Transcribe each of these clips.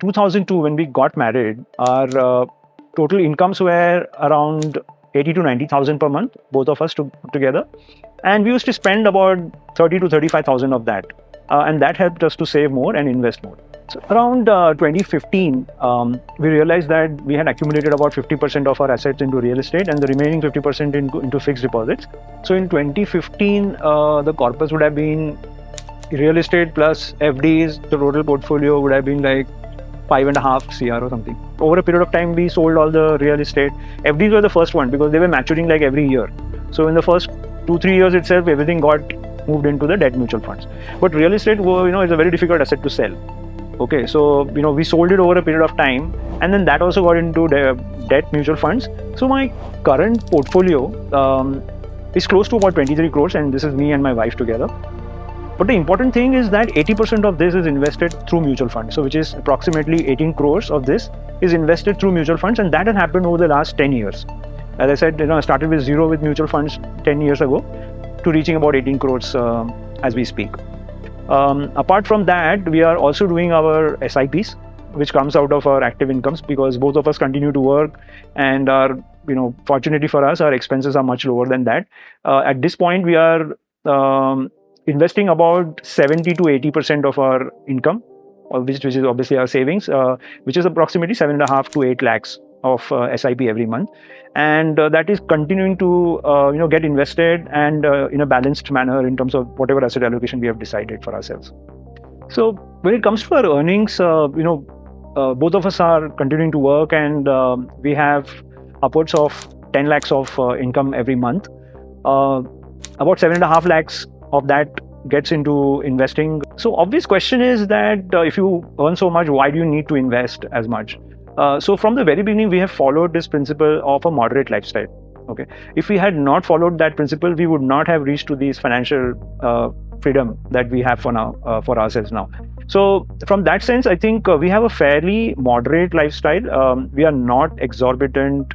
2002, when we got married, our total incomes were around 80 to 90,000 per month, both of us together. And we used to spend about 30 to 35,000 of that. And that helped us to save more and invest more. So around 2015, we realized that we had accumulated about 50% of our assets into real estate and the remaining 50% into fixed deposits. So in 2015, the corpus would have been real estate plus FDs. The total portfolio would have been like 5.5 CR or something. Over a period of time, we sold all the real estate. FDs were the first one because they were maturing like every year. So in the first 2-3 years itself, everything got moved into the debt mutual funds. But real estate, is a very difficult asset to sell. Okay, so we sold it over a period of time, and then that also got into the debt mutual funds. So my current portfolio is close to about 23 crores, and this is me and my wife together. But the important thing is that 80% of this is invested through mutual funds. So which is approximately 18 crores of this is invested through mutual funds, and that has happened over the last 10 years. As I said, I started with zero with mutual funds 10 years ago to reaching about 18 crores as we speak. Apart from that, we are also doing our SIPs, which comes out of our active incomes, because both of us continue to work, and fortunately for us, our expenses are much lower than that. At this point, we are investing about 70 to 80% of our income, which is obviously our savings, which is approximately 7.5 to 8 lakhs of SIP every month, and that is continuing to get invested and in a balanced manner in terms of whatever asset allocation we have decided for ourselves. So when it comes to our earnings, both of us are continuing to work, and we have upwards of 10 lakhs of income every month. About 7.5 lakhs of that gets into investing. So obvious question is that if you earn so much, why do you need to invest as much? So from the very beginning, we have followed this principle of a moderate lifestyle. Okay, if we had not followed that principle, we would not have reached to these financial freedom that we have for now, for ourselves now. So from that sense, I think we have a fairly moderate lifestyle. We are not exorbitant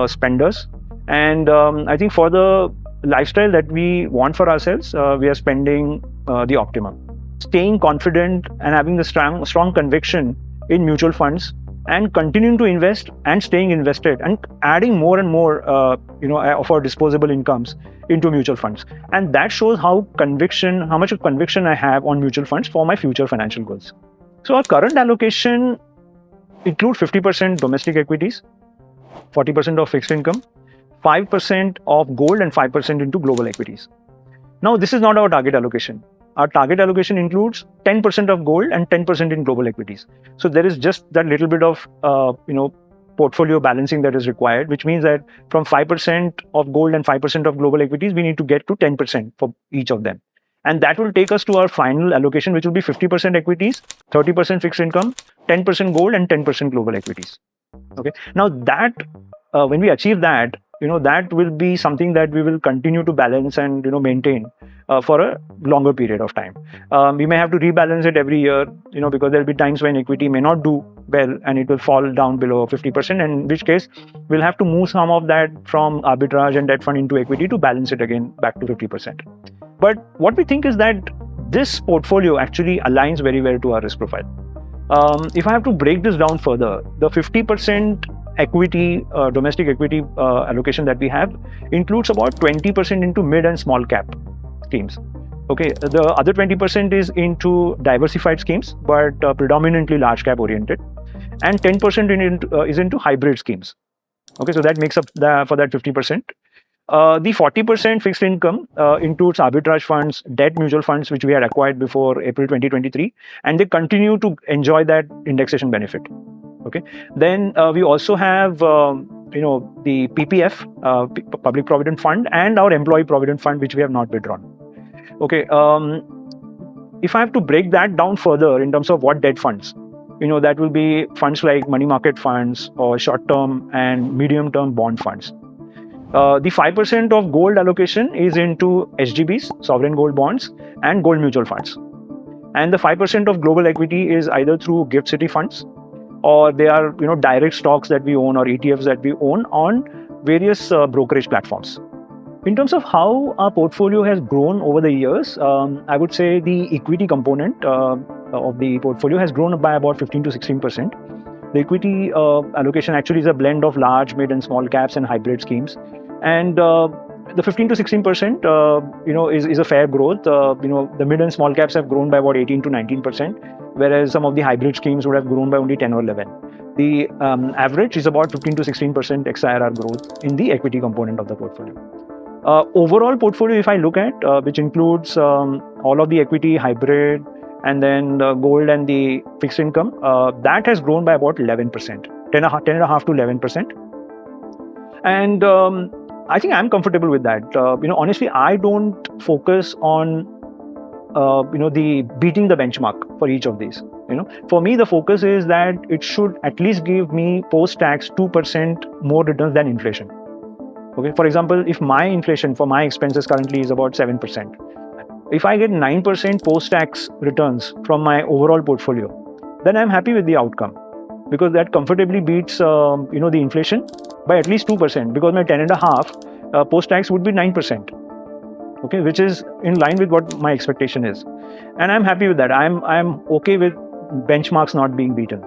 spenders, and I think for the lifestyle that we want for ourselves, we are spending the optimum. Staying confident and having the strong conviction in mutual funds, and continuing to invest and staying invested and adding more and more of our disposable incomes into mutual funds. And that shows how much of conviction I have on mutual funds for my future financial goals. So our current allocation includes 50% domestic equities, 40% of fixed income, 5% of gold, and 5% into global equities. Now, this is not our target allocation. Our target allocation includes 10% of gold and 10% in global equities. So there is just that little bit of portfolio balancing that is required, which means that from 5% of gold and 5% of global equities, we need to get to 10% for each of them. And that will take us to our final allocation, which will be 50% equities, 30% fixed income, 10% gold, and 10% global equities. Okay. Now that when we achieve that, that will be something that we will continue to balance and maintain for a longer period of time. We may have to rebalance it every year, because there will be times when equity may not do well and it will fall down below 50%, and in which case we'll have to move some of that from arbitrage and debt fund into equity to balance it again back to 50%. But what we think is that this portfolio actually aligns very well to our risk profile. If I have to break this down further, the 50% equity, domestic equity allocation that we have includes about 20% into mid and small cap schemes. Okay, the other 20% is into diversified schemes, but predominantly large cap oriented, and 10% is into hybrid schemes. Okay, so that makes up for that 50%. The 40% fixed income includes arbitrage funds, debt mutual funds, which we had acquired before April 2023, and they continue to enjoy that indexation benefit. Okay. Then we also have the PPF, Public Provident Fund, and our Employee Provident Fund, which we have not withdrawn. Okay. If I have to break that down further in terms of what debt funds, that will be funds like money market funds or short-term and medium-term bond funds. The 5% of gold allocation is into SGBs, sovereign gold bonds, and gold mutual funds. And the 5% of global equity is either through GIFT City funds, or they are direct stocks that we own or ETFs that we own on various brokerage platforms. In terms of how our portfolio has grown over the years, I would say the equity component of the portfolio has grown by about 15 to 16%. The equity allocation actually is a blend of large, mid, and small caps and hybrid schemes. And the 15 to 16%, is a fair growth. The mid and small caps have grown by about 18 to 19%, whereas some of the hybrid schemes would have grown by only 10 or 11. The average is about 15 to 16% XIRR growth in the equity component of the portfolio. Overall portfolio, if I look at, which includes all of the equity, hybrid, and then the gold and the fixed income, that has grown by about 11%, 10.5 to 11%. And I think I'm comfortable with that. Honestly, I don't focus on, the beating the benchmark for each of these. For me, the focus is that it should at least give me post-tax 2% more returns than inflation. Okay, for example, if my inflation for my expenses currently is about 7%, if I get 9% post-tax returns from my overall portfolio, then I'm happy with the outcome, because that comfortably beats, the inflation by at least 2%, because my 10.5 post-tax would be 9%. Okay, which is in line with what my expectation is, and I'm happy with that. I'm okay with benchmarks not being beaten.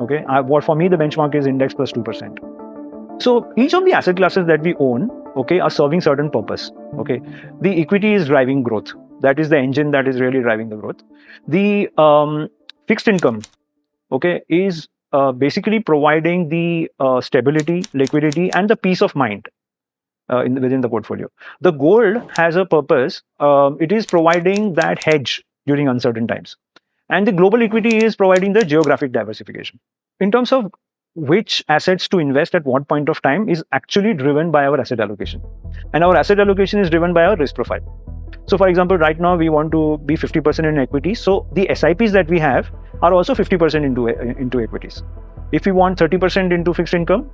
Okay, for me the benchmark is index plus 2%. So each of the asset classes that we own, okay, are serving certain purpose. Okay, the equity is driving growth. That is the engine that is really driving the growth. The fixed income, okay, is basically providing the stability, liquidity, and the peace of mind within the portfolio. The gold has a purpose. It is providing that hedge during uncertain times. And the global equity is providing the geographic diversification. In terms of which assets to invest at what point of time is actually driven by our asset allocation. And our asset allocation is driven by our risk profile. So for example, right now we want to be 50% in equities. So the SIPs that we have are also 50% into equities. If we want 30% into fixed income,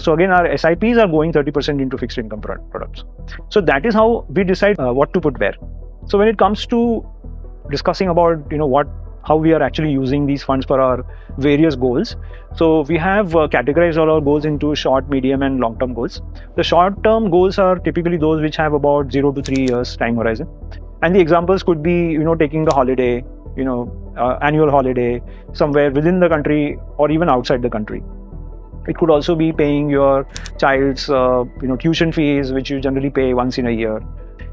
so again, our SIPs are going 30% into fixed income products. So that is how we decide what to put where. So when it comes to discussing about, how we are actually using these funds for our various goals. So we have categorized all our goals into short, medium, and long-term goals. The short-term goals are typically those which have about 0 to 3 years time horizon. And the examples could be, taking a holiday, annual holiday somewhere within the country or even outside the country. It could also be paying your child's, tuition fees, which you generally pay once in a year.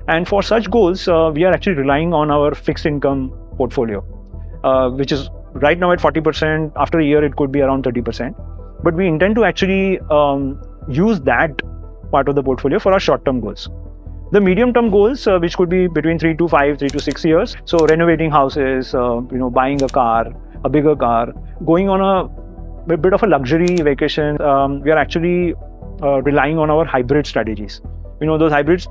And for such goals, we are actually relying on our fixed income portfolio, which is right now at 40%. After a year, it could be around 30%. But we intend to actually use that part of the portfolio for our short-term goals. The medium-term goals, which could be between 3 to 5, 3 to 6 years. So renovating houses, buying a car, a bigger car, going on a bit of a luxury vacation. We are actually relying on our hybrid strategies. Those hybrid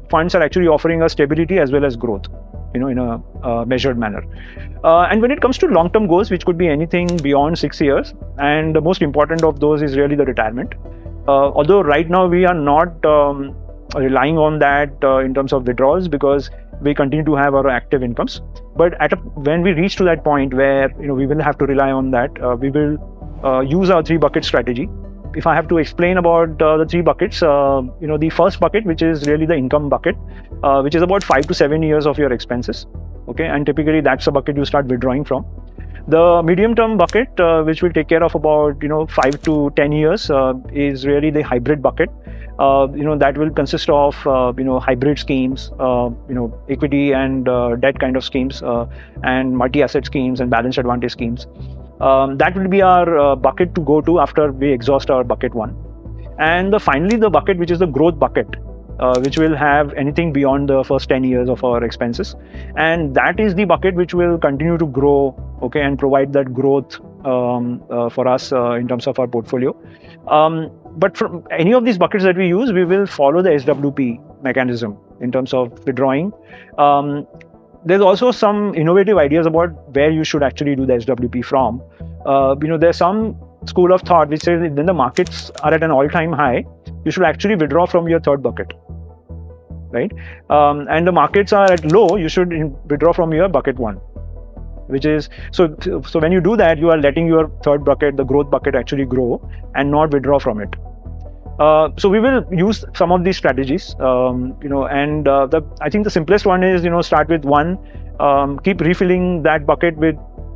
funds are actually offering us stability as well as growth, in a measured manner. And when it comes to long-term goals, which could be anything beyond 6 years, and the most important of those is really the retirement. Although right now we are not relying on that in terms of withdrawals, because we continue to have our active incomes. But when we reach to that point where we will have to rely on that, we will use our 3-bucket strategy. If I have to explain about the 3 buckets, the first bucket, which is really the income bucket, which is about 5 to 7 years of your expenses. Okay, and typically that's a bucket you start withdrawing from. The medium-term bucket, which will take care of about 5 to 10 years, is really the hybrid bucket. That will consist of hybrid schemes, equity and debt kind of schemes, and multi-asset schemes and balanced advantage schemes. That will be our bucket to go to after we exhaust our bucket 1. And finally, the bucket which is the growth bucket, which will have anything beyond the first 10 years of our expenses. And that is the bucket which will continue to grow, okay, and provide that growth for us in terms of our portfolio. But from any of these buckets that we use, we will follow the SWP mechanism in terms of withdrawing. There's also some innovative ideas about where you should actually do the SWP from. There's some school of thought which says when the markets are at an all-time high, you should actually withdraw from your third bucket, right? And the markets are at low, you should withdraw from your bucket 1, which is, so when you do that, you are letting your third bucket, the growth bucket, actually grow and not withdraw from it. So we will use some of these strategies, and I think the simplest one is, start with one, keep refilling that bucket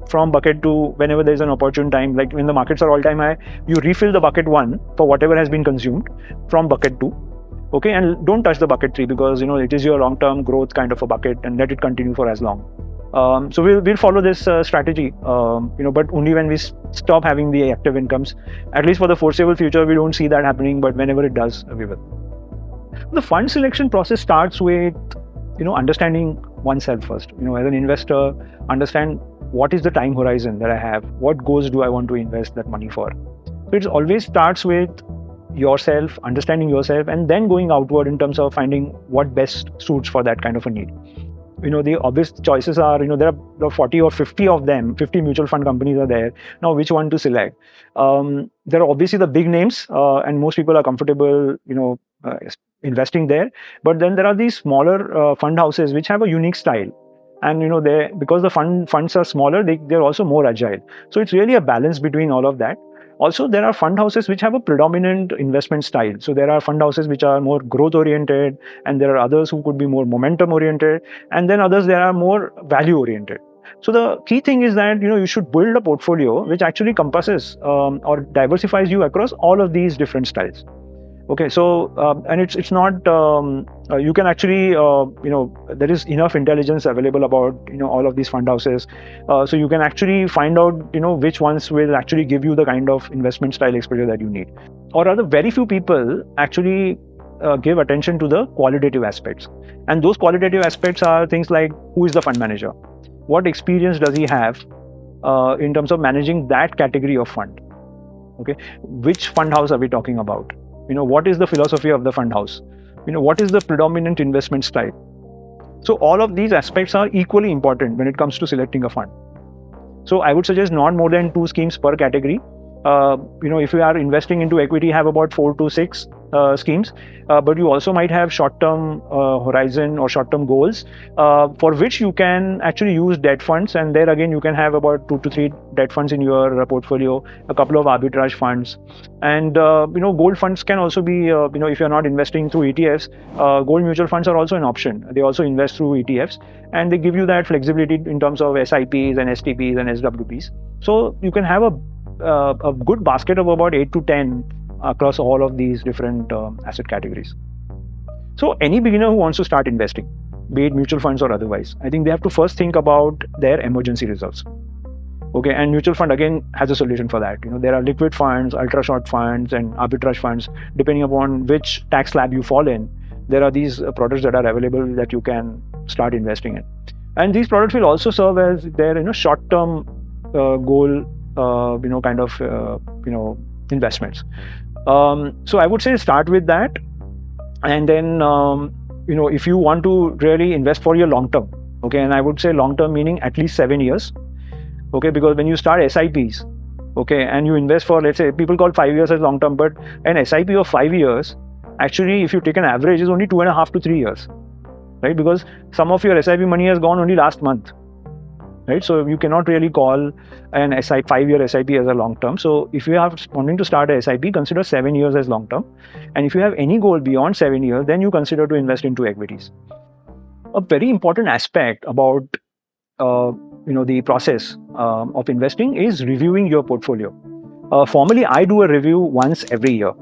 from bucket two whenever there's an opportune time. Like when the markets are all-time high, you refill the bucket one for whatever has been consumed from bucket two. Okay, and don't touch the bucket three, because it is your long-term growth kind of a bucket, and let it continue for as long. So we'll follow this strategy, but only when we stop having the active incomes. At least for the foreseeable future, we don't see that happening, but whenever it does, we will. The fund selection process starts with, understanding oneself first. As an investor, understand what is the time horizon that I have, what goals do I want to invest that money for. So it always starts with yourself, understanding yourself, and then going outward in terms of finding what best suits for that kind of a need. The obvious choices are, there are 40 or 50 of them, 50 mutual fund companies are there. Now, which one to select? There are obviously the big names, and most people are comfortable, investing there. But then there are these smaller fund houses which have a unique style. And, because the funds are smaller, they're also more agile. So it's really a balance between all of that. Also, there are fund houses which have a predominant investment style. So there are fund houses which are more growth oriented, and there are others who could be more momentum oriented, and then others that are more value oriented. So the key thing is that you should build a portfolio which actually compasses or diversifies you across all of these different styles. Okay, so and it's not you can actually there is enough intelligence available about all of these fund houses, so you can actually find out which ones will actually give you the kind of investment style exposure that you need. Or rather, very few people actually give attention to the qualitative aspects, and those qualitative aspects are things like, who is the fund manager, what experience does he have in terms of managing that category of fund. Okay, which fund house are we talking about? What is the philosophy of the fund house? What is the predominant investment style? So all of these aspects are equally important when it comes to selecting a fund. So I would suggest not more than 2 schemes per category. If you are investing into equity, have about 4 to 6 schemes, but you also might have short-term horizon or short-term goals for which you can actually use debt funds, and there again you can have about 2 to 3 debt funds in your portfolio, a couple of arbitrage funds, and gold funds can also be if you're not investing through ETFs, gold mutual funds are also an option. They also invest through ETFs, and they give you that flexibility in terms of SIPs and STPs and SWPs. So you can have a good basket of about 8 to 10 across all of these different asset categories. So any beginner who wants to start investing, be it mutual funds or otherwise, I think they have to first think about their emergency reserves. Okay, and mutual fund again has a solution for that. There are liquid funds, ultra short funds, and arbitrage funds. Depending upon which tax slab you fall in, there are these products that are available that you can start investing in. And these products will also serve as their short-term goal kind of investments. So I would say start with that, and then if you want to really invest for your long term, okay, and I would say long term meaning at least 7 years, okay, because when you start SIPs, okay, and you invest for, let's say, people call 5 years as long term, but an SIP of 5 years, actually, if you take an average, is only 2.5 to 3 years, right? Because some of your SIP money has gone only last month. Right, so you cannot really call an 5-year SIP as a long term. So if you are wanting to start a SIP, consider 7 years as long term. And if you have any goal beyond 7 years, then you consider to invest into equities. A very important aspect about the process of investing is reviewing your portfolio. Formally, I do a review once every year.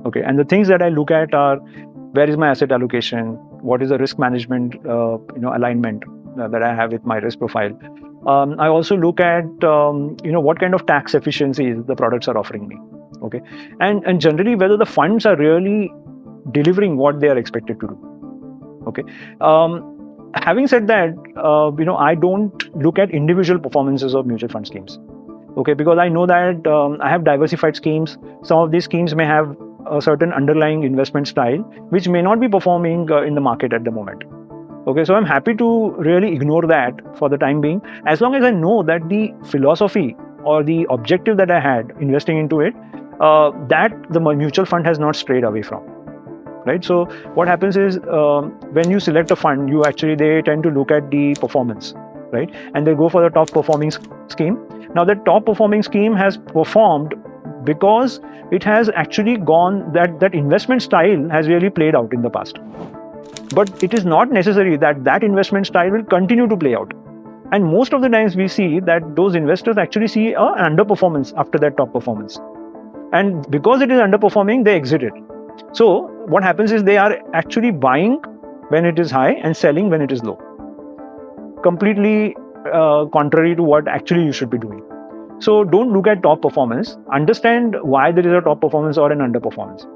Okay, and the things that I look at are, where is my asset allocation? What is the risk management alignment that I have with my risk profile? I also look at what kind of tax efficiencies the products are offering me. Okay, and generally whether the funds are really delivering what they are expected to do. Okay, having said that, I don't look at individual performances of mutual fund schemes. Okay, because I know that I have diversified schemes. Some of these schemes may have a certain underlying investment style which may not be performing in the market at the moment. Okay, so I'm happy to really ignore that for the time being, as long as I know that the philosophy or the objective that I had investing into it, that the mutual fund has not strayed away from. Right. So what happens is when you select a fund, they tend to look at the performance, right? And they go for the top performing scheme. Now, the top performing scheme has performed because it has actually gone, that investment style has really played out in the past. But it is not necessary that investment style will continue to play out. And most of the times we see that those investors actually see an underperformance after that top performance. And because it is underperforming, they exit it. So what happens is they are actually buying when it is high and selling when it is low. Completely contrary to what actually you should be doing. So don't look at top performance. Understand why there is a top performance or an underperformance.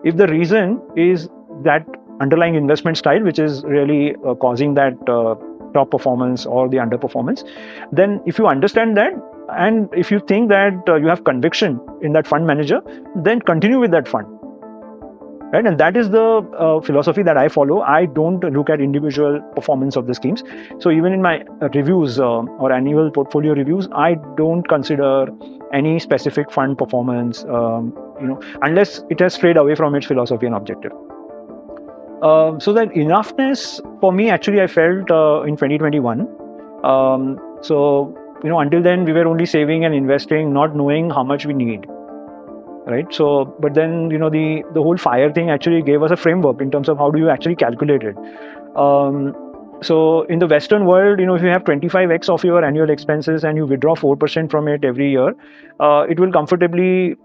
If the reason is that underlying investment style, which is really causing that top performance or the underperformance, then if you understand that, and if you think that you have conviction in that fund manager, then continue with that fund. Right? And that is the philosophy that I follow. I don't look at individual performance of the schemes. So even in my reviews or annual portfolio reviews, I don't consider any specific fund performance, unless it has strayed away from its philosophy and objective. So that enoughness for me, actually, I felt in 2021. Until then, we were only saving and investing, not knowing how much we need. Right. So, but then, the whole FIRE thing actually gave us a framework in terms of how do you actually calculate it. So in the Western world, if you have 25x of your annual expenses and you withdraw 4% from it every year, it will comfortably,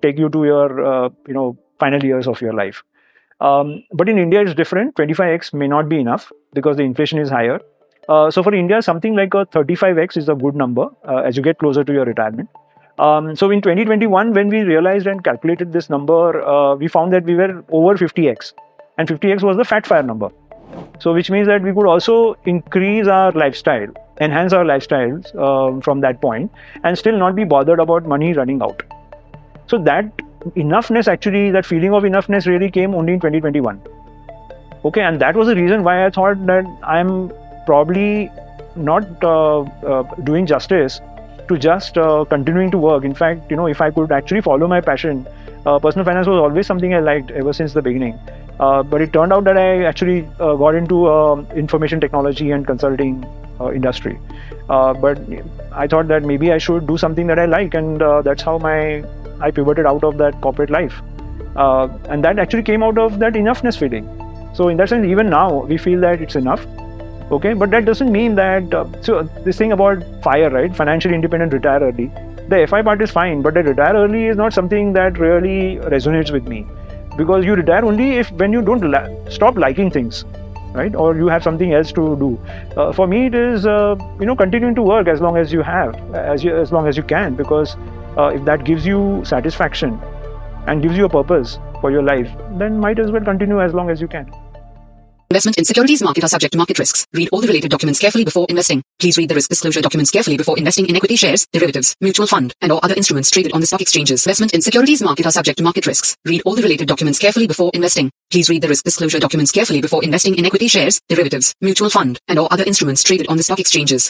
take you to your, final years of your life. But in India, it's different. 25x may not be enough because the inflation is higher. So for India, something like a 35x is a good number as you get closer to your retirement. So in 2021, when we realized and calculated this number, we found that we were over 50x, and 50x was the fat FIRE number. So which means that we could also increase our lifestyle, enhance our lifestyles from that point, and still not be bothered about money running out. So that enoughness, actually, that feeling of enoughness really came only in 2021. Okay, and that was the reason why I thought that I'm probably not doing justice to just continuing to work. In fact, if I could actually follow my passion, personal finance was always something I liked ever since the beginning. But it turned out that I actually got into information technology and consulting industry. But I thought that maybe I should do something that I like, and that's how I pivoted out of that corporate life. And that actually came out of that enoughness feeling. So in that sense, even now, we feel that it's enough. Okay, but that doesn't mean that, so this thing about FIRE, right, financially independent, retire early, the FI part is fine, but the retire early is not something that really resonates with me, because you retire only when you don't stop liking things, right, or you have something else to do. For me, it is, continuing to work as long as you have, as long as you can, because if that gives you satisfaction and gives you a purpose for your life, then might as well continue as long as you can. Investment in securities market are subject to market risks. Read all the related documents carefully before investing. Please read the risk disclosure documents carefully before investing in equity shares, derivatives, mutual fund, and or other instruments traded on the stock exchanges. Investment in securities market are subject to market risks. Read all the related documents carefully before investing. Please read the risk disclosure documents carefully before investing in equity shares, derivatives, mutual fund, and or other instruments traded on the stock exchanges.